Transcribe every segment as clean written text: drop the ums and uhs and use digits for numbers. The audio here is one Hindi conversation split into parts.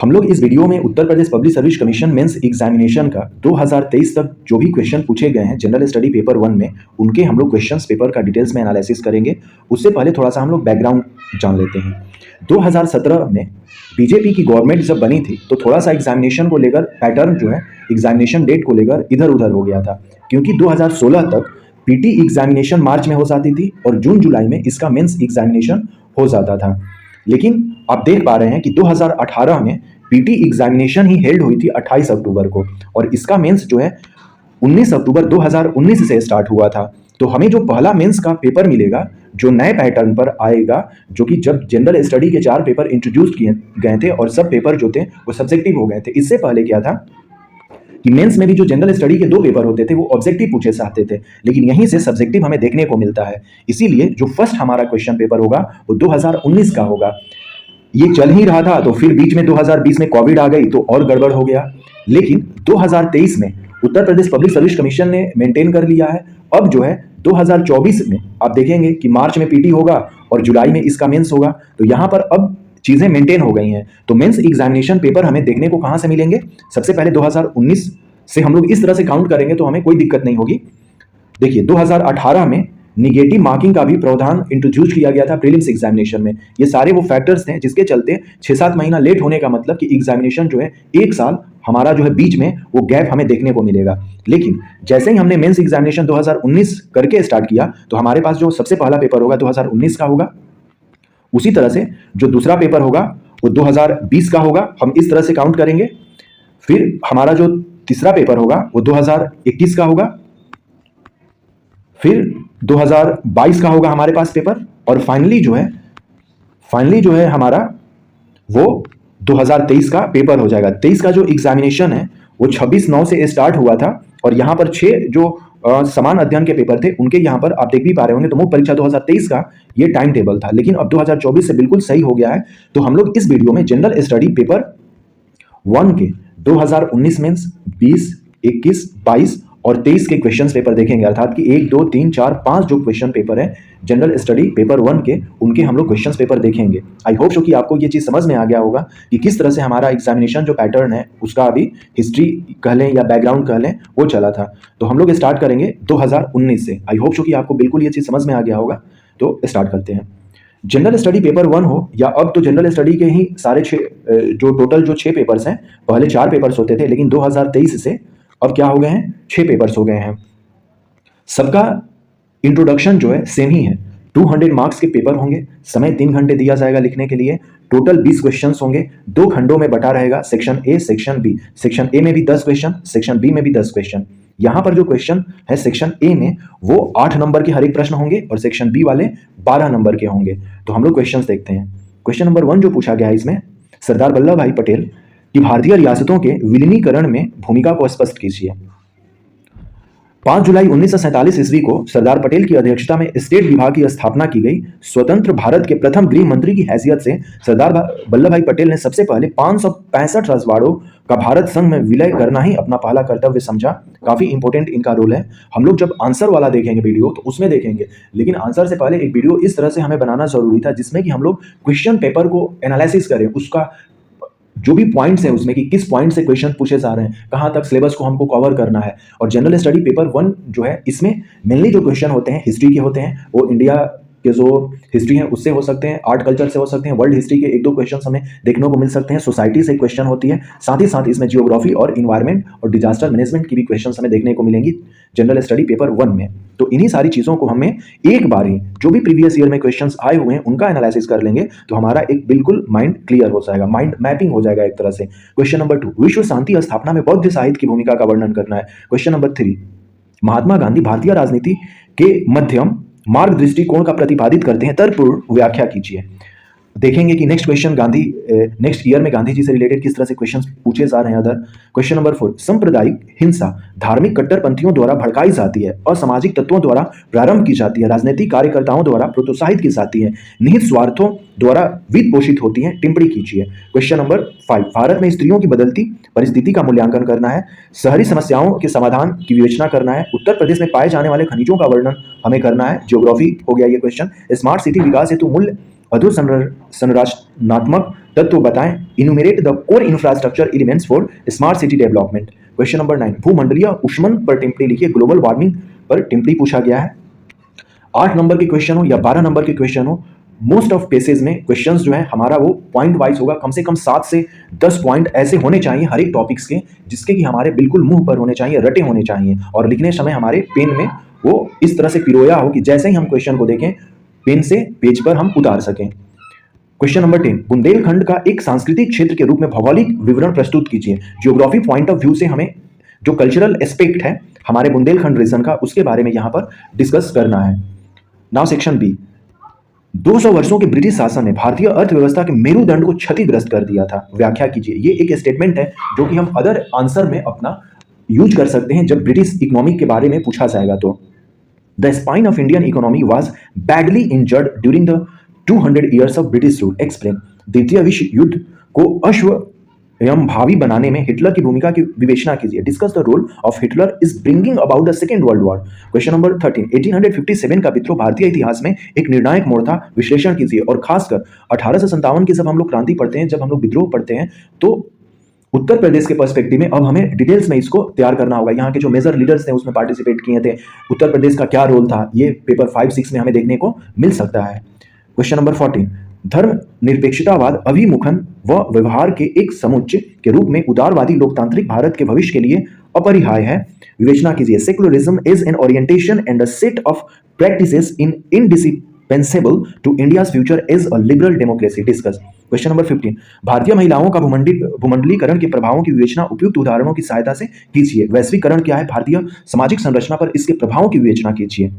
हम लोग इस वीडियो में Uttar Pradesh public service commission mains examination का 2023 तक जो भी क्वेश्चन पूछे गए हैं जनरल स्टडी पेपर 1 में, उनके हम लोग क्वेश्चंस पेपर का डिटेल्स में एनालिसिस करेंगे। उससे पहले थोड़ा सा हम लोग बैकग्राउंड जान लेते हैं। 2017 में बीजेपी की गवर्नमेंट जब बनी थी तो थोड़ा सा एग्जामिनेशन को लेकर पैटर्न जो है एग्जामिनेशन डेट को लेकर इधर उधर हो गया था, क्योंकि 2016 तक पीटी एग्जामिनेशन मार्च में हो जाती थी और जून जुलाई में इसका मेंस एग्जामिनेशन हो जाता था। लेकिन आप देख पा रहे हैं कि 2018 में पीटी एग्जामिनेशन ही हेल्ड हुई थी 28 अक्टूबर को, और इसका मेंस जो है 19 अक्टूबर 2019 से स्टार्ट हुआ था। तो हमें जो पहला मेंस का पेपर मिलेगा जो नए पैटर्न पर आएगा, जो कि जब जनरल स्टडी के 4 पेपर इंट्रोड्यूस किए गए थे और सब पेपर जो थे वो सब्जेक्टिव हो गए थे। इससे पहले क्या था कि मेंस में भी जो जनरल स्टडी के 2 पेपर होते थे वो ऑब्जेक्टिव पूछे जाते थे, लेकिन यहीं से सब्जेक्टिव हमें देखने को मिलता है। इसीलिए जो फर्स्ट हमारा क्वेश्चन पेपर होगा वो 2019 का होगा। ये चल ही रहा था तो फिर बीच में 2020 में कोविड आ गई तो और गड़बड़ हो गया, लेकिन 2023 में Uttar Pradesh public service commission ने मेंटेन कर लिया है। अब जो है 2024 में आप देखेंगे कि मार्च में पीटी होगा और जुलाई में इसका मेंस होगा, तो यहाँ पर अब चीजें मेंटेन हो गई हैं। तो मेंस एग्जामिनेशन पेपर हमें देखने को कहां से मिलेंगे? सबसे पहले 2019 से हम लोग इस तरह से काउंट करेंगे तो हमें कोई दिक्कत नहीं होगी। देखिए 2018 में निगेटिव मार्किंग का भी प्रावधान इंट्रोड्यूस किया गया था प्रीलिम्स एग्जामिनेशन में। ये सारे वो फैक्टर्स थे जिसके चलते 6-7 महीना लेट होने का मतलब कि एग्जामिनेशन जो है 1 साल हमारा जो है बीच में वो गैप हमें देखने को मिलेगा। लेकिन जैसे ही हमने मेंस एग्जामिनेशन 2019 करके स्टार्ट किया तो हमारे पास जो सबसे पहला पेपर होगा 2019 का होगा। उसी तरह से जो दूसरा पेपर होगा वो 2020 का होगा, हम इस तरह से काउंट करेंगे। फिर हमारा जो तीसरा पेपर होगा वो 2021 का होगा, फिर 2022 का होगा हमारे पास पेपर, और फाइनली जो है हमारा वो 2023 का पेपर हो जाएगा। 23 का जो एग्जामिनेशन है वो 26/9 से स्टार्ट हुआ था और यहाँ पर 6 जो समान अध्ययन के पेपर थे उनके यहाँ पर आप देख भी पा रहे होंगे। तो मुख्य परीक्षा 2023 का ये टाइम टेबल था, लेकिन अब 2024 से बिल्कुल सही हो गया है। तो हम लोग इस वीडियो में जनरल स्टडी पेपर 1 के 2019 मेंस, 20, 21, 22 और 23 के क्वेश्चन पेपर देखेंगे, अर्थात कि 1, 2, 3, 4, 5 जो क्वेश्चन पेपर है जनरल स्टडी पेपर 1 के, उनके हम लोग क्वेश्चन पेपर देखेंगे। आई होप सो कि आपको ये चीज़ समझ में आ गया होगा कि किस तरह से हमारा एग्जामिनेशन जो पैटर्न है उसका अभी हिस्ट्री कह लें या बैकग्राउंड कह लें वो चला था। तो हम लोग स्टार्ट करेंगे 2019 से। आई होप सो कि आपको बिल्कुल ये चीज़ समझ में आ गया होगा। तो स्टार्ट करते हैं। जनरल स्टडी पेपर 1 हो या अब तो जनरल स्टडी के ही सारे 6 जो टोटल जो 6 पेपर्स हैं, पहले 4 पेपर्स होते थे लेकिन 2023 से अब क्या हो गए हैं, 6 पेपर्स हो गए हैं। सबका इंट्रोडक्शन जो है सेम ही है। 200 मार्क्स के पेपर होंगे, समय 3 घंटे दिया जाएगा लिखने के लिए। टोटल 20 क्वेश्चंस होंगे, 2 खंडों में बटा रहेगा, section A, section B. Section A में भी 10 क्वेश्चन, सेक्शन बी में भी 10 क्वेश्चन। यहाँ पर जो क्वेश्चन है सेक्शन ए में वो 8 नंबर के हर एक प्रश्न होंगे और सेक्शन बी वाले 12 नंबर के होंगे। तो हम लोग क्वेश्चंस देखते हैं। क्वेश्चन नंबर 1 जो पूछा गया है इसमें, सरदार वल्लभ भाई पटेल कि भारतीय रियासतों के विलीनीकरण में भूमिका को स्पष्ट कीजिए। 5 जुलाई 1947 ईस्वी को सरदार पटेल की अध्यक्षता में स्टेट विभाग की स्थापना की गई। स्वतंत्र भारत के प्रथम गृह मंत्री की हैसियत से सरदार वल्लभ भाई पटेल ने सबसे पहले 565 रजवाड़ों का भारत संघ में विलय करना ही अपना पहला कर्तव्य समझा। काफी इंपॉर्टेंट इनका रोल है। हम लोग जब आंसर वाला देखेंगे वीडियो तो उसमें देखेंगे, लेकिन आंसर से पहले एक वीडियो इस तरह से हमें बनाना जरूरी था जिसमें कि हम लोग क्वेश्चन पेपर को एनालिसिस करें, उसका जो भी पॉइंट्स हैं उसमें कि किस पॉइंट से क्वेश्चन पूछे जा रहे हैं, कहाँ तक सिलेबस को हमको कवर करना है। और जनरल स्टडी पेपर 1 जो है इसमें मेनली जो क्वेश्चन होते हैं हिस्ट्री के होते हैं, वो इंडिया के जो हिस्ट्री है उससे हो सकते हैं, आर्ट कल्चर से हो सकते हैं, वर्ल्ड हिस्ट्री के 1-2 क्वेश्चन हमें देखने को मिल सकते हैं, सोसाइटी से क्वेश्चन होती है, साथ ही साथ इसमें जियोग्राफी और इन्वायरमेंट और डिजास्टर मैनेजमेंट की भी क्वेश्चन हमें देखने को मिलेंगी जनरल स्टडी पेपर 1 में। तो इन्हीं सारी चीज़ों को हमें एक बार ही जो भी प्रीवियस ईयर में क्वेश्चंस आए हुए हैं उनका एनालिसिस कर लेंगे तो हमारा एक बिल्कुल माइंड क्लियर हो जाएगा, माइंड मैपिंग हो जाएगा एक तरह से। क्वेश्चन नंबर 2, विश्व शांति स्थापना में बौद्ध साहित्य की भूमिका का वर्णन करना है। क्वेश्चन नंबर 3, महात्मा गांधी भारतीय राजनीति के मध्यम मार्ग दृष्टिकोण का प्रतिपादित करते हैं, तर्कपूर्ण व्याख्या कीजिए। देखेंगे कि नेक्स्ट ईयर में गांधी जी से रिलेटेड किस तरह से क्वेश्चंस पूछे जा रहे हैं अदर। क्वेश्चन नंबर 4, सांप्रदायिक हिंसा धार्मिक कट्टरपंथियों द्वारा भड़काई जाती है, असामाजिक तत्वों द्वारा प्रारंभ की जाती है, राजनीतिक कार्यकर्ताओं द्वारा प्रोत्साहित की जाती है, निहित स्वार्थों द्वारा वित्त पोषित होती है, टिप्पणी कीजिए। क्वेश्चन नंबर 5, भारत में स्त्रियों की बदलती परिस्थिति का मूल्यांकन करना है, शहरी समस्याओं के समाधान की विवेचना करना है, उत्तर प्रदेश में पाए जाने वाले खनिजों का वर्णन हमें करना है, ज्योग्राफी हो गया ये क्वेश्चन, स्मार्ट सिटी विकास हेतु मूल्य अधोसंरचनात्मक तत्व बताएं, enumerate the core infrastructure elements for smart city development. Question number 9, भूमंडलीय ऊष्मन पर टिप्पणी लिखिए, ग्लोबल वार्मिंग पर टिप्पणी पूछा गया है। 8 नंबर के क्वेश्चन हो या 12 नंबर के क्वेश्चन हो, मोस्ट ऑफ केसेस में क्वेश्चंस जो है हमारा वो पॉइंट वाइज होगा, कम से कम 7 से 10 पॉइंट ऐसे होने चाहिए हर एक टॉपिक्स के, जिसके कि हमारे बिल्कुल मुंह पर होने चाहिए, रटे होने चाहिए, और लिखने समय हमारे पेन में वो इस तरह से पिरोया हो कि जैसे ही हम क्वेश्चन को देखें पेन से पेज पर हम उतार सकें। क्वेश्चन नंबर 10, बुंदेलखंड का एक सांस्कृतिक क्षेत्र के रूप में भौगोलिक विवरण प्रस्तुत कीजिए। ज्योग्राफी पॉइंट ऑफ व्यू से हमें जो कल्चरल एस्पेक्ट है हमारे बुंदेलखंड रीजन का, उसके बारे में यहां पर डिस्कस करना है। नाउ सेक्शन बी, 200 वर्षों के ब्रिटिश शासन ने भारतीय अर्थव्यवस्था के मेरुदंड को क्षतिग्रस्त कर दिया था, व्याख्या कीजिए। ये एक स्टेटमेंट है जो कि हम अदर आंसर में अपना यूज कर सकते हैं जब ब्रिटिश इकोनॉमी के बारे में पूछा जाएगा तो। The spine of Indian economy was badly injured during the 200 years of British rule, explain. द्वितीय विश्व युद्ध को अश्व एवं भावी बनाने में हिटलर की भूमिका की विवेचना कीजिए। Discuss the role of Hitler is bringing about the second world war. Question number 13, 1857 का विद्रोह भारतीय इतिहास में एक निर्णायक मोड़ था, विश्लेषण कीजिए। और खासकर 1857 की जब हम लोग क्रांति पढ़ते हैं, जब हम लोग विद्रोह पढ़ते हैं, तो उत्तर प्रदेश के पर्सपेक्टिव में अब हमें डिटेल्स में इसको तैयार करना होगा। यहाँ के जो मेजर लीडर्स थे उसमें पार्टिसिपेट किए थे, उत्तर प्रदेश का क्या रोल था, ये पेपर 5-6 में हमें देखने को मिल सकता है। क्वेश्चन नंबर 14, धर्म निरपेक्षतावाद अभिमुखन व व्यवहार के एक समुच्चय के रूप में उदारवादी लोकतांत्रिक भारत के भविष्य के लिए अपरिहार्य है, विवेचना कीजिए। Secularism is an orientation and a set of practices indispensable to India's future as a liberal democracy, discuss. Question number 15, भारतीय महिलाओं का भूमंडलीकरण के प्रभावों की विवेचना उपयुक्त उदाहरणों की सहायता से कीजिए। वैश्वीकरण क्या है, भारतीय सामाजिक संरचना पर इसके प्रभावों की विवेचना कीजिए।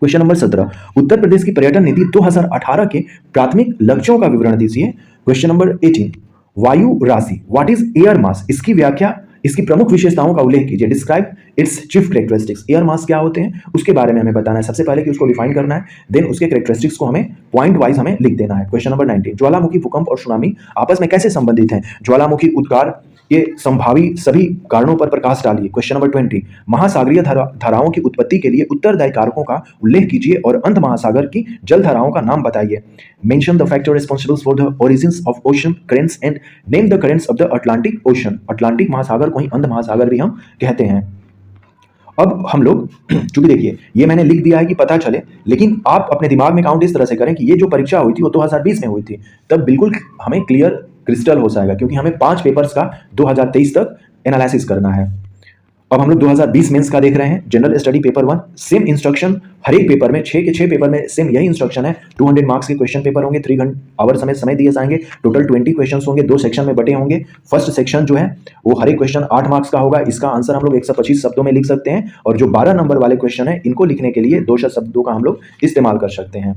क्वेश्चन नंबर 17, उत्तर प्रदेश की पर्यटन नीति 2018 के प्राथमिक लक्ष्यों का विवरण दीजिए। क्वेश्चन नंबर 18, वायु राशि व्हाट इज एयर मास, इसकी व्याख्या, इसकी प्रमुख विशेषताओं का उल्लेख कीजिए। Describe it's chief characteristics, air mass क्या होते हैं उसके बारे में हमें बताना है। सबसे पहले कि उसको डिफाइन करना है, देन उसके कैरेक्टरिस्टिक्स को हमें पॉइंट वाइज हमें लिख देना है। क्वेश्चन नंबर 19, ज्वालामुखी भूकंप और सुनामी आपस में कैसे संबंधित हैं, ज्वालामुखी उद्गार ये संभावी सभी कारणों पर प्रकाश डालिए। क्वेश्चन नंबर 20, महासागरीय धाराओं की उत्पत्ति के लिए उत्तरदायी कारकों का उल्लेख कीजिए और अंत महासागर की जल धाराओं का नाम बताइए। Mention the factor responsible for the origins of ocean currents and name the currents of the Atlantic ocean. Atlantic महासागर को ही अंध महासागर भी हम कहते हैं। अब हम लोग चूंकि देखिए ये मैंने लिख दिया है कि पता चले, लेकिन आप अपने दिमाग में काउंट इस तरह से करें कि ये जो परीक्षा हुई थी वो 2020 में हुई थी, तब बिल्कुल हमें क्लियर क्रिस्टल हो जाएगा, क्योंकि हमें 5 पेपर्स का 2023 तक एनालिसिस करना है। अब हम लोग 2020 मेंस का देख रहे हैं, general study paper 1, same instruction हर एक पेपर में, 6 के 6 पेपर में सेम यही इंस्ट्रक्शन है। 200 मार्क्स के क्वेश्चन पेपर होंगे, 3 आवर्स हमें समय दिए जाएंगे, टोटल 20 क्वेश्चन होंगे, 2 सेक्शन में बटे होंगे। फर्स्ट सेक्शन जो है वो हर एक क्वेश्चन 8 मार्क्स का होगा, इसका आंसर हम लोग 125 शब्दों में लिख सकते हैं, और जो 12 नंबर वाले क्वेश्चन है इनको लिखने के लिए 200 शब्दों का हम लोग इस्तेमाल कर सकते हैं।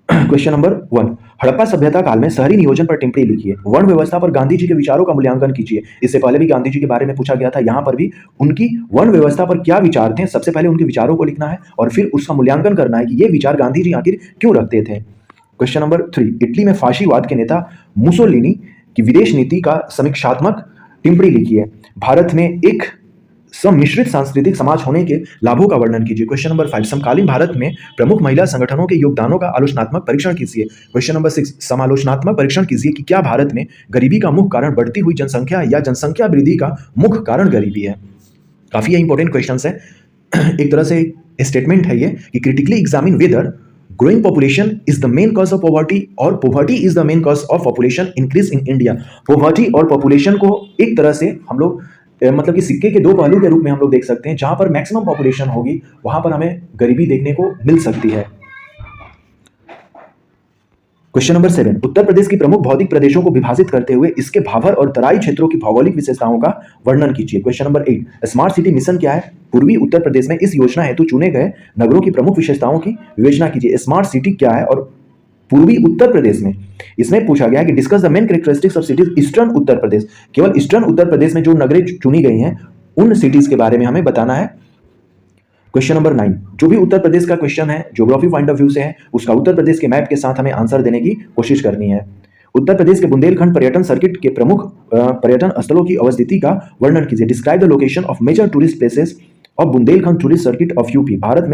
क्वेश्चन नंबर 1, हड़प्पा सभ्यता काल में शहरी नियोजन पर टिप्पणी लिखिए। वर्ण व्यवस्था पर गांधी जी के विचारों का मूल्यांकन कीजिए। इससे पहले भी गांधी जी के बारे में पूछा गया था, यहां पर भी उनकी वर्ण व्यवस्था पर क्या विचार थे, सबसे पहले उनके विचारों को लिखना है और फिर उसका मूल्यांकन करना है कि ये विचार गांधी जी आखिर क्यों रखते थे। क्वेश्चन नंबर 3, इटली में फाशीवाद के नेता मुसोलिनी की विदेश नीति का समीक्षात्मक टिप्पणी लिखिए। भारत में एक सम्मिश्रित सांस्कृतिक समाज होने के लाभों का वर्णन कीजिए। क्वेश्चन नंबर 5, समकालीन भारत में प्रमुख महिला संगठनों के योगदानों का आलोचनात्मक परीक्षण कीजिए। क्वेश्चन नंबर 6, समालोचनात्मक परीक्षण कीजिए कि क्या भारत में गरीबी का मुख्य कारण बढ़ती हुई जनसंख्या या जनसंख्या वृद्धि का मुख्य कारण गरीबी है। काफी इंपॉर्टेंट क्वेश्चन है, एक तरह से स्टेटमेंट है ये कि critically examine whether growing population is the main cause of poverty और poverty is the main cause of population increase in India. Poverty और पॉपुलेशन को एक तरह से हम लोग मतलब कि सिक्के के 2 पहलू के रूप में हम लोग देख सकते हैं। जहां पर मैक्सिमम पॉपुलेशन होगी वहां पर हमें गरीबी देखने को मिल सकती है। क्वेश्चन नंबर 7, उत्तर प्रदेश की प्रमुख भौतिक प्रदेशों को विभाजित करते हुए इसके भावर और तराई क्षेत्रों की भौगोलिक विशेषताओं का वर्णन कीजिए। Question number 8, smart city mission क्या है, पूर्वी उत्तर प्रदेश में इस योजना हेतु चुने गए नगरों की प्रमुख विशेषताओं की विवेचना कीजिए। स्मार्ट सिटी क्या है और पूर्वी उत्तर प्रदेश में इसमें पूछा गया कि discuss the main characteristics of cities eastern Uttar Pradesh. केवल ईस्टर्न उत्तर प्रदेश में जो नगरें चुनी गई हैं उन सिटीज के बारे में हमें बताना है। क्वेश्चन नंबर 9, जो भी उत्तर प्रदेश का क्वेश्चन है ज्योग्राफी पॉइंट ऑफ व्यू से है, उसका उत्तर प्रदेश के मैप के साथ हमें आंसर देने की कोशिश करनी है। उत्तर प्रदेश के बुंदेलखंड पर्यटन सर्किट के प्रमुख पर्यटन स्थलों की अवस्थिति का वर्णन कीजिए। Describe the location of major tourist places of Bundelkhand tourist circuit of UP. भारत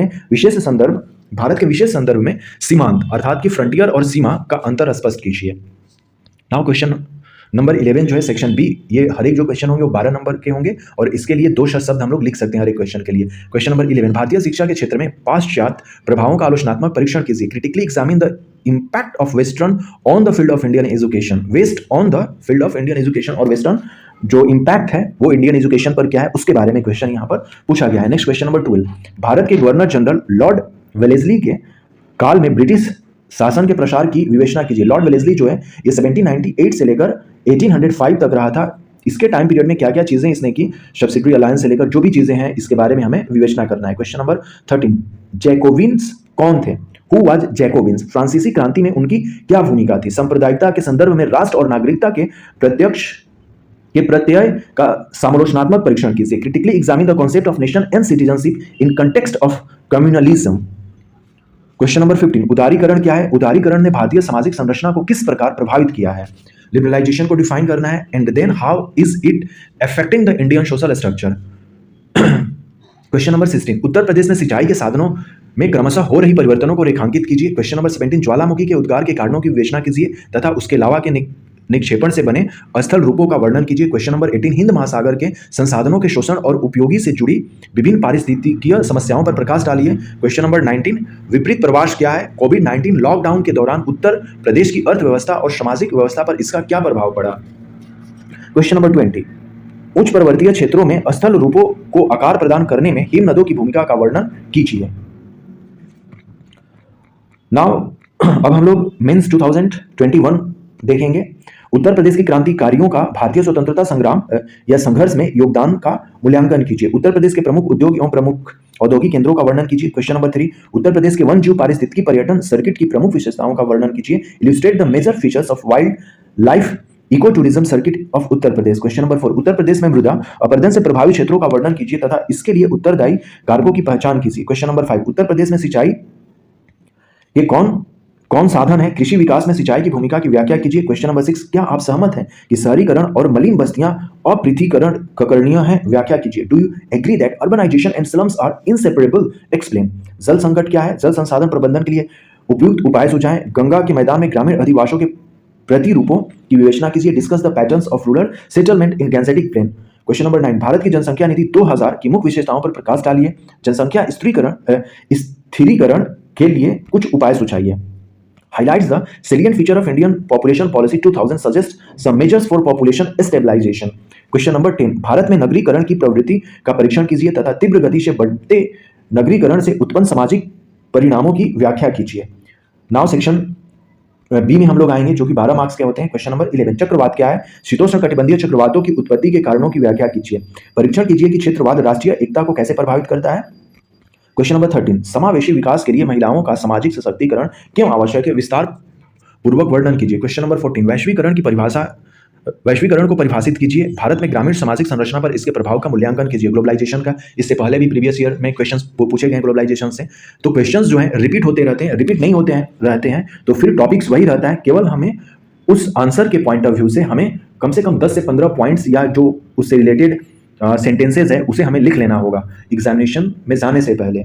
के विशेष संदर्भ में सीमांत अर्थात कि फ्रंटियर और सीमा का अंतर स्पष्ट कीजिए। नाउ क्वेश्चन नंबर 11 जो है सेक्शन बी, ये हर एक जो क्वेश्चन होंगे वो 12 नंबर के होंगे और इसके लिए 2 शब्द हम लोग लिख सकते हैं हर एक क्वेश्चन के लिए। क्वेश्चन नंबर 11, भारतीय शिक्षा के क्षेत्र में पाश्चात्य प्रभावों का आलोचनात्मक परीक्षण कीजिए। Critically examine the impact of western on the field of Indian education. West on the field of Indian education और वेस्टर्न जो इम्पैक्ट है वो इंडियन एजुकेशन पर क्या है उसके बारे में क्वेश्चन यहाँ पर पूछा गया है। नेक्स्ट क्वेश्चन नंबर 12, भारत के गवर्नर जनरल लॉर्ड वेलेस्ली के काल में ब्रिटिश शासन के प्रसार की विवेचना कीजिए। लॉर्ड वेलेस्ली जो है ये 1798 से लेकर 1805 तक रहा था। इसके टाइम पीरियड में क्या क्या चीजें इसने की, सब्सिडरी अलायंस से लेकर जो भी चीजें हैं इसके बारे में हमें विवेचना करना है। क्वेश्चन नंबर 13, जैकोबिन्स कौन थे? Who was Jacobins? फ्रांसीसी क्रांति में उनकी क्या भूमिका थी? सांप्रदायिकता के संदर्भ में राष्ट्र और नागरिकता के प्रत्यय का समालोचनात्मक परीक्षण कीजिए। Critically examine the concept of nation and citizenship in context of communalism. Question number 15, उदारीकरण क्या है? उदारीकरण ने भारतीय सामाजिक संरचना को किस प्रकार प्रभावित किया है? लिबरलाइजेशन को डिफाइन करना है and then how is it affecting the Indian social structure. Question number 16, Uttar Pradesh में सिंचाई के साधनों में क्रमशः हो रही परिवर्तनों को रेखांकित कीजिए। क्वेश्चन नंबर 17, ज्वालामुखी के उद्गार के कारणों की विवेचना कीजिए तथा उसके अलावा के निक्षेपण से बने स्थल रूपों का वर्णन कीजिए। क्वेश्चन नंबर 18, हिंद महासागर के संसाधनों के शोषण और उपयोगी से जुड़ी विभिन्न पारिस्थितिकीय समस्याओं पर प्रकाश डालिए। क्वेश्चन नंबर 19, विपरीत प्रवास क्या है? कोविड-19 लॉकडाउन के दौरान उत्तर प्रदेश की अर्थव्यवस्था और सामाजिक व्यवस्था पर इसका क्या प्रभाव पड़ा? क्वेश्चन नंबर 20, उच्च पर्वतीय क्षेत्रों में स्थल रूपों को आकार प्रदान करने में हिम नदों की भूमिका का वर्णन कीजिए। नाउ अब हम लोग मेंस 2021 देखेंगे। उत्तर प्रदेश के क्रांतिकारियों का भारतीय स्वतंत्रता संग्राम या संघर्ष में योगदान का मूल्यांकन कीजिए। उत्तर प्रदेश के प्रमुख उद्योग एवं प्रमुख औद्योगिक केंद्रों का वर्णन कीजिए। क्वेश्चन नंबर 3, उत्तर प्रदेश के वन जीव पारिस्थितिकी पर्यटन सर्किट की प्रमुख विशेषताओं का वर्णन कीजिए। Illustrate the major features of wildlife eco tourism circuit of Uttar Pradesh. Question number 4, Uttar Pradesh में मृदा अपरदन से प्रभावित क्षेत्रों का वर्णन कीजिए तथा इसके लिए उत्तरदायी कारकों की पहचान कीजिए। क्वेश्चन नंबर 5, उत्तर प्रदेश में सिंचाई के कौन साधन है? कृषि विकास में सिंचाई की भूमिका की व्याख्या कीजिए। क्वेश्चन नंबर 6, क्या आप सहमत हैं कि शहरीकरण और मलिन बस्तियां अपृथ्वीकरणीय हैं? व्याख्या कीजिए। Do you agree that urbanisation and slums are inseparable? Explain. जल संकट क्या है? जल संसाधन प्रबंधन के लिए उपयुक्त उपाय सुझाएं। गंगा के मैदान में ग्रामीण अधिवासों के प्रतिरूपों की विवेचना कीजिए। Discuss the patterns of rural settlement in Gangetic plain. Question number 9, भारत की जनसंख्या नीति 2000 की मुख्य विशेषताओं पर प्रकाश डालिए। जनसंख्या स्थिरीकरण के लिए कुछ उपाय सुझाइए। Highlights the salient feature of Indian population policy 2000, suggests some measures for population stabilization. Question number 10, Bharat में नगरीकरण की प्रवृत्ति का परीक्षण कीजिए तथा तीव्र गति से बढ़ते नगरीकरण से उत्पन्न सामाजिक परिणामों की व्याख्या कीजिए। नाउ सेक्शन बी में हम लोग आएंगे जो कि 12 मार्क्स के होते हैं। क्वेश्चन नंबर 11, चक्रवात क्या है? शीतोष्ण कटिबंधीय चक्रवातों की उत्पत्ति के कारणों की व्याख्या कीजिए। परीक्षण कीजिए कि क्षेत्रवाद राष्ट्रीय एकता को कैसे प्रभावित करता है। क्वेश्चन नंबर 13, समावेशी विकास के लिए महिलाओं का सामाजिक सशक्तिकरण क्यों आवश्यक है? विस्तार पूर्वक वर्णन कीजिए। क्वेश्चन नंबर 14, वैश्वीकरण को परिभाषित कीजिए। भारत में ग्रामीण सामाजिक संरचना पर इसके प्रभाव का मूल्यांकन कीजिए। ग्लोबलाइजेशन का इससे पहले भी प्रीवियस ईयर में क्वेश्चंस पूछे गए ग्लोबलाइजेशन से, तो क्वेश्चंस जो है रिपीट होते रहते हैं, रिपीट नहीं होते हैं रहते हैं तो फिर टॉपिक्स वही रहता है, केवल हमें उस आंसर के पॉइंट ऑफ व्यू से हमें कम से कम 10 से 15 पॉइंट्स या जो उससे रिलेटेड सेंटेंसेज है उसे हमें लिख लेना होगा एग्जामिनेशन में जाने से पहले।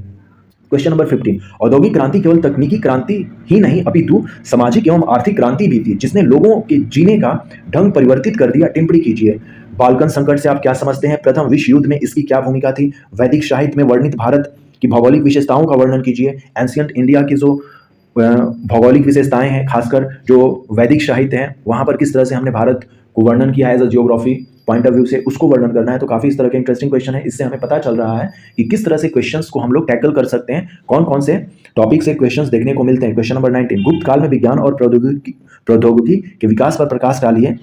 क्वेश्चन नंबर 15, औद्योगिक क्रांति केवल तकनीकी क्रांति ही नहीं अपितु सामाजिक एवं आर्थिक क्रांति भी थी जिसने लोगों के जीने का ढंग परिवर्तित कर दिया। टिप्पणी कीजिए। बाल्कन संकट से आप क्या समझते हैं? प्रथम विश्व युद्ध में इसकी क्या भूमिका थी? वैदिक साहित्य में वर्णित भारत की भौगोलिक विशेषताओं का वर्णन कीजिए। एंशियंट इंडिया की जो भौगोलिक विशेषताएं हैं, खासकर जो वैदिक साहित्य है वहां पर किस तरह से हमने भारत को वर्णन किया है as a geography point of view से, उसको वर्णन करना है। तो काफी इस तरह के इंटरेस्टिंग क्वेश्चन है। इससे हमें पता चल रहा है कि किस तरह से क्वेश्चंस को हम लोग टैकल कर सकते हैं, कौन कौन से टॉपिक से क्वेश्चंस देखने को मिलते हैं। क्वेश्चन नंबर 19, गुप्त काल में विज्ञान और प्रौद्योगिकी के विकास पर प्रकाश डालिए।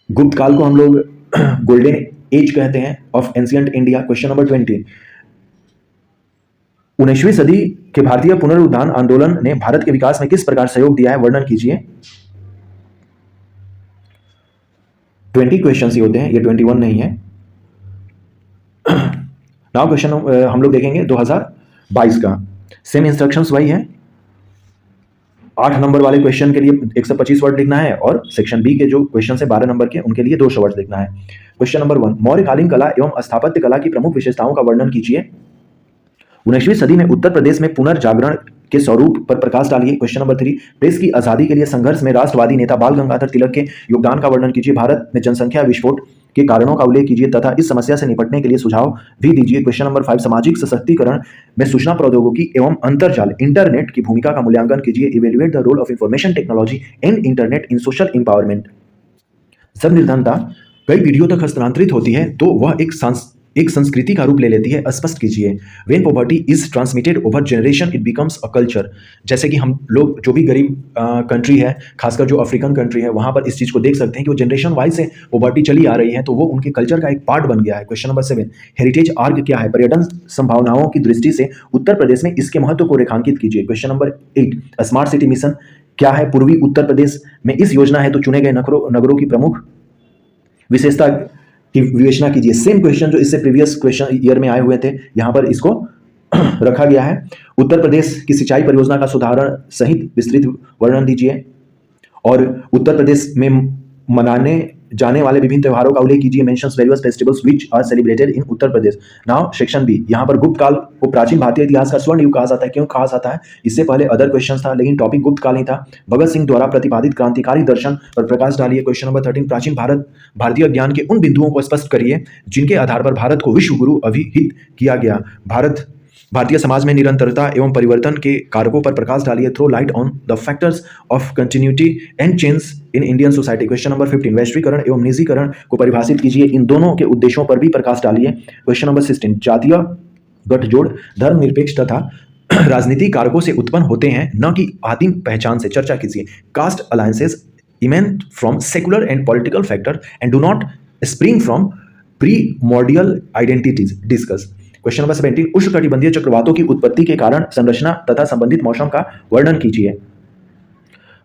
गुप्त काल को हम लोग गोल्डन एज कहते हैं of ancient India. Question number 20, 19वीं सदी के भारतीय पुनरुत्थान आंदोलन ने भारत के विकास में किस प्रकार सहयोग दिया है? वर्णन कीजिए। 20 क्वेश्चन ही होते हैं, ये 21 नहीं है। नाउ क्वेश्चन हम लोग देखेंगे 2022 का। सेम इंस्ट्रक्शंस वही है। 8 नंबर वाले क्वेश्चन के लिए 125 वर्ड लिखना है और सेक्शन बी के जो क्वेश्चन है 12 नंबर के उनके लिए 200 वर्ड लिखना है। क्वेश्चन नंबर 1, मौर्यकालीन कला एवं स्थापत्य कला की प्रमुख विशेषताओं का वर्णन कीजिए। 19वीं सदी में उत्तर प्रदेश में पुनर्जागरण के स्वरूप पर प्रकाश डालिए। क्वेश्चन नंबर 3, प्रेस की आजादी के लिए संघर्ष में राष्ट्रवादी नेता बाल गंगाधर तिलक के योगदान का वर्णन कीजिए। भारत में जनसंख्या विस्फोट के कारणों का उल्लेख कीजिए तथा इस समस्या से निपटने के लिए सुझाव भी दीजिए। क्वेश्चन नंबर 5, सामाजिक सशक्तिकरण में सूचना प्रौद्योगिकी एवं अंतरजाल इंटरनेट की भूमिका का मूल्यांकन कीजिए। Evaluate the role of information technology and internet in social empowerment. जब निर्धनता कई पीढ़ियों तक हस्तांतरित होती है तो वह एक संस्कृति का रूप ले लेती है, स्पष्ट कीजिए। When poverty is transmitted over generation it becomes a culture. जैसे कि हम लोग जो भी गरीब कंट्री है, खासकर जो अफ्रीकन कंट्री है, वहां पर इस चीज को देख सकते हैं कि वो जनरेशन वाइज से पॉवर्टी चली आ रही है, तो वो उनके कल्चर का एक पार्ट बन गया है। क्वेश्चन नंबर 7, हेरिटेज आर्क क्या है? पर्यटन संभावनाओं की दृष्टि से उत्तर प्रदेश में इसके महत्व को रेखांकित कीजिए। Question number 8, smart city mission क्या है? पूर्वी उत्तर प्रदेश में इस योजना है तो चुने गए नगरों की प्रमुख विशेषता की विवेचना कीजिए। सेम क्वेश्चन जो इससे प्रीवियस क्वेश्चन ईयर में आए हुए थे, यहां पर इसको रखा गया है। उत्तर प्रदेश की सिंचाई परियोजना का सुधारण सहित विस्तृत वर्णन दीजिए और उत्तर प्रदेश में मनाने जाने वाले विभिन्न त्योहारों का उल्लेख कीजिए। Mentions various festivals which are celebrated in Uttar Pradesh. Now section B, यहां पर गुप्त काल को प्राचीन भारतीय इतिहास का स्वर्ण युग कहा जाता है। क्यों कहा जाता है? इससे पहले अदर क्वेश्चन था लेकिन टॉपिक गुप्त काल ही था। भगत सिंह द्वारा प्रतिपादित क्रांतिकारी दर्शन पर प्रकाश डालिए। क्वेश्चन नंबर 13, प्राचीन भारतीय ज्ञान के उन बिंदुओं को स्पष्ट करिए जिनके आधार पर भारत को विश्व गुरु अभिहित किया गया। भारतीय समाज में निरंतरता एवं परिवर्तन के कारकों पर प्रकाश डालिए। Throw light on the factors of continuity and change in Indian society. Question number 15, वैश्वीकरण एवं निजीकरण को परिभाषित कीजिए। इन दोनों के उद्देश्यों पर भी प्रकाश डालिए। क्वेश्चन नंबर 16, जातीय गठजोड़ धर्मनिरपेक्ष तथा राजनीतिक कारकों से उत्पन्न होते हैं न कि आदिम पहचान से। चर्चा कीजिए। Caste alliances emanate from secular and political factor and do not spring from primordial identities. Discuss. Question number 17, उष्णकटिबंधीय चक्रवातों की उत्पत्ति के कारण संरचना तथा संबंधित मौसम का वर्णन कीजिए।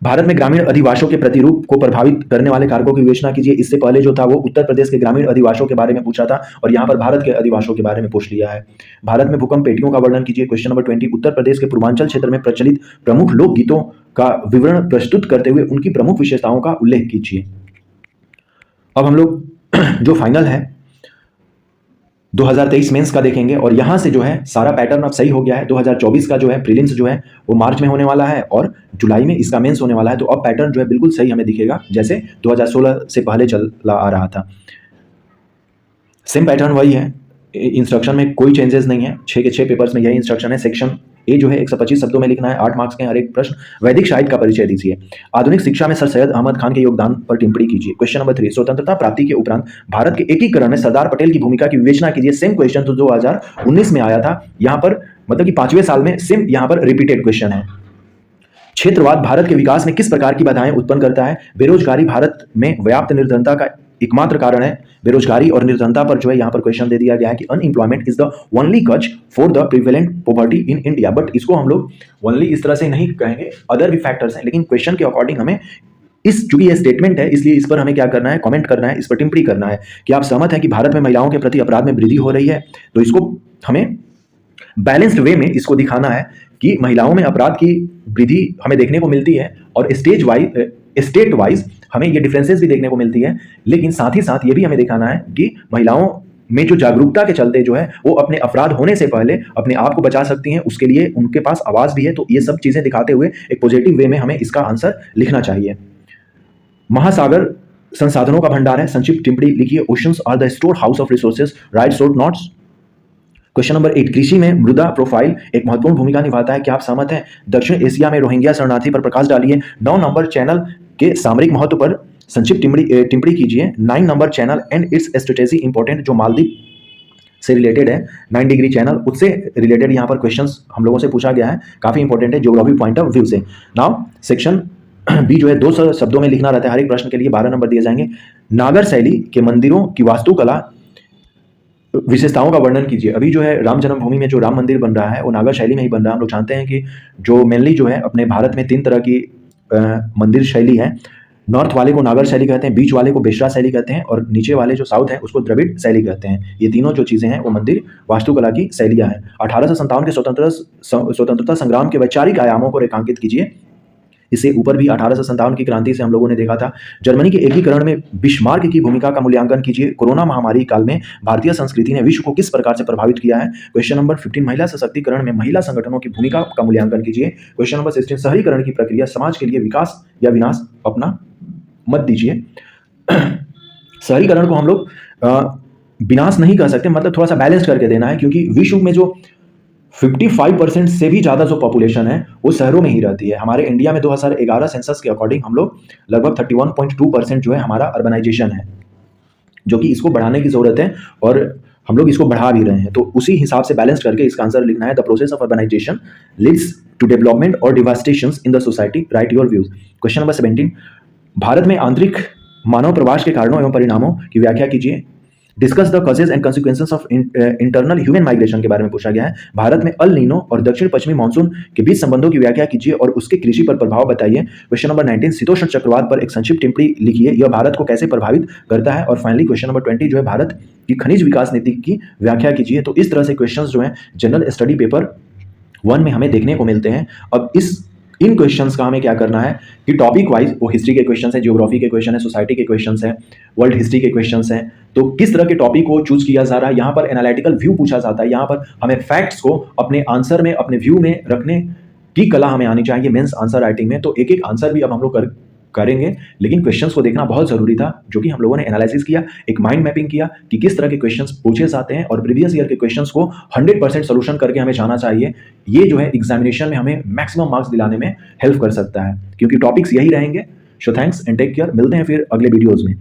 भारत में ग्रामीण अधिवासियों के प्रतिरूप को प्रभावित करने वाले कारकों की विवेचना कीजिए। इससे पहले जो था वो उत्तर प्रदेश के ग्रामीण अधिवासियों के बारे में पूछा था और यहाँ पर भारत के अधिवासियों के बारे में पूछ लिया है। भारत में भूकंप पेटियों का वर्णन कीजिए। क्वेश्चन नंबर 20, उत्तर प्रदेश के पूर्वांचल क्षेत्र में प्रचलित प्रमुख लोकगीतों का विवरण प्रस्तुत करते हुए उनकी प्रमुख विशेषताओं का उल्लेख कीजिए। अब हम लोग जो फाइनल है 2023 मेंस का देखेंगे और यहां से जो है सारा पैटर्न अब सही हो गया है। 2024 का जो है प्रीलिम्स जो है वो मार्च में होने वाला है और जुलाई में इसका मेंस होने वाला है, तो अब पैटर्न जो है बिल्कुल सही हमें दिखेगा जैसे 2016 से पहले चला आ रहा था। सेम पैटर्न वही है, इंस्ट्रक्शन में कोई चेंजेस नहीं है। 6 के 6 पेपर्स में यही इंस्ट्रक्शन है। सेक्शन ए जो है 125 शब्दों में लिखना है, 8 मार्क्स के हर एक प्रश्न। वैदिक साहित्य का परिचय दीजिए। आधुनिक शिक्षा में सर सैयद अहमद खान के योगदान पर टिप्पणी कीजिए। क्वेश्चन नंबर 3, स्वतंत्रता प्राप्ति के उपरांत भारत के एकीकरण में सरदार पटेल की भूमिका की विवेचना कीजिए। सेम क्वेश्चन तो 2019 में आया था, यहाँ पर मतलब कि 5वें साल में सेम यहाँ पर रिपीटेड क्वेश्चन है। क्षेत्रवाद भारत के विकास में किस प्रकार की बाधाएं उत्पन्न करता है? बेरोजगारी भारत में व्याप्त निर्धनता का एकमात्र कारण है। बेरोजगारी और निर्धनता पर जो है यहाँ पर क्वेश्चन दे दिया गया है कि अनएम्प्लॉयमेंट इज द ओनली कज for the prevalent poverty in India. But इसको हम लोग ओनली इस तरह से नहीं कहेंगे, अदर भी फैक्टर्स हैं, लेकिन क्वेश्चन के अकॉर्डिंग हमें चूंकि ये स्टेटमेंट है इसलिए इस पर हमें क्या करना है, कमेंट करना है, इस पर टिप्पणी करना है कि आप सहमत हैं कि भारत में महिलाओं के प्रति अपराध में वृद्धि हो रही है। तो इसको हमें बैलेंस्ड वे में इसको दिखाना है कि महिलाओं में अपराध की वृद्धि हमें देखने को मिलती है और स्टेट वाइज हमें ये डिफरेंसेस भी देखने को मिलती है, लेकिन साथ ही साथ ये भी हमें दिखाना है कि महिलाओं में जो जागरूकता के चलते जो है वो अपने अपराध होने से पहले अपने आप को बचा सकती हैं, उसके लिए उनके पास आवाज भी है। तो ये सब चीजें दिखाते हुए एक पॉजिटिव वे में हमें इसका आंसर लिखना चाहिए। महासागर संसाधनों का भंडार है, संक्षिप्त टिप्पणी लिखिए। Oceans are the store house of resources, write short notes. Question number 8, कृषि में मृदा प्रोफाइल एक महत्वपूर्ण भूमिका निभाता है, क्या आप सहमत हैं? दक्षिण एशिया में रोहिंग्या शरणार्थी पर प्रकाश डालिए। 9 नंबर चैनल के सामरिक महत्व पर संक्षिप्त टिप्पणी कीजिए। 9 number channel and it's strategy important, जो मालदीव से रिलेटेड है। 9 डिग्री चैनल उससे रिलेटेड यहाँ पर क्वेश्चंस हम लोगों से पूछा गया है, काफी इंपॉर्टेंट है ज्योग्राफी पॉइंट ऑफ व्यू से। नाउ सेक्शन बी जो है 200 शब्दों में लिखना रहता है, हर एक प्रश्न के लिए 12 नंबर दिए जाएंगे। नागर शैली के मंदिरों की वास्तुकला विशेषताओं का वर्णन कीजिए। अभी जो है राम जन्मभूमि में जो राम मंदिर बन रहा है वो नागर शैली में ही बन रहा है। हम लोग जानते हैं कि जो मेनली जो है अपने भारत में 3 तरह की मंदिर शैली है। नॉर्थ वाले को नागर शैली कहते हैं, बीच वाले को बेशरा शैली कहते हैं और नीचे वाले जो साउथ है उसको द्रविड़ शैली कहते हैं। ये तीनों जो चीज़ें हैं वो मंदिर वास्तुकला की शैलियाँ हैं। 1857 के स्वतंत्रता संग्राम के वैचारिक आयामों को रेखांकित कीजिए। इससे ऊपर भी 1857 की क्रांति से हम लोगों ने देखा था। जर्मनी के एकीकरण में बिस्मार्क की भूमिका का मूल्यांकन कीजिए। कोरोना महामारी काल में भारतीय संस्कृति ने विश्व को किस प्रकार से प्रभावित किया है। क्वेश्चन नंबर 15 महिला सशक्तिकरण में महिला संगठनों की भूमिका का मूल्यांकन कीजिए। क्वेश्चन नंबर 16 शहरीकरण की प्रक्रिया समाज के लिए विकास या विनाश अपना मत दीजिए। शहरीकरण को हम लोग विनाश नहीं कर सकते, मतलब थोड़ा सा बैलेंस करके देना है, क्योंकि विश्व में जो 55% से भी ज़्यादा जो पॉपुलेशन है वो शहरों में ही रहती है। हमारे इंडिया में 2011 सेंसस के अकॉर्डिंग हम लोग लगभग 31.2% जो है हमारा अर्बनाइजेशन है, जो कि इसको बढ़ाने की ज़रूरत है और हम लोग इसको बढ़ा भी रहे हैं। तो उसी हिसाब से बैलेंस करके इसका आंसर लिखना है। The process of urbanisation leads to development और devastations in the society, write your views. Question number 17 Bharat में आंतरिक मानव प्रवास के कारणों एवं परिणामों की व्याख्या कीजिए। Discuss the causes and consequences of internal human migration के बारे में पूछा गया है। भारत में अल नीनो और दक्षिण पश्चिमी मानसून के बीच संबंधों की व्याख्या कीजिए और उसके कृषि पर प्रभाव बताइए। क्वेश्चन नंबर 19 शीतोष्ण चक्रवात पर एक संक्षिप्त टिप्पणी लिखिए, यह भारत को कैसे प्रभावित करता है। और फाइनली क्वेश्चन नंबर 20 जो है भारत की खनिज विकास नीति की व्याख्या कीजिए। तो इस तरह से क्वेश्चन जो है जनरल स्टडी पेपर 1 में हमें देखने को मिलते हैं। अब इन क्वेश्चंस का हमें क्या करना है कि टॉपिक वाइज वो हिस्ट्री के क्वेश्चंस हैं, ज्योग्राफी के क्वेश्चन है, सोसाइटी के क्वेश्चंस हैं, वर्ल्ड हिस्ट्री के क्वेश्चंस हैं, तो किस तरह के टॉपिक को चूज किया जा रहा है। यहाँ पर एनालिटिकल व्यू पूछा जाता है, यहाँ पर हमें फैक्ट्स को अपने आंसर में, अपने व्यू में रखने की कला हमें आनी चाहिए मेंस आंसर राइटिंग में। तो एक एक आंसर भी अब हम लोग करेंगे, लेकिन क्वेश्चंस को देखना बहुत जरूरी था, जो कि हम लोगों ने एनालिसिस किया, एक माइंड मैपिंग किया कि किस तरह के क्वेश्चंस पूछे जाते हैं और प्रीवियस ईयर के क्वेश्चंस को 100% सोल्यूशन करके हमें जाना चाहिए। ये जो है एग्जामिनेशन में हमें मैक्सिमम मार्क्स दिलाने में हेल्प कर सकता है, क्योंकि टॉपिक्स यही रहेंगे। So thanks and take care, मिलते हैं फिर अगले वीडियोज में।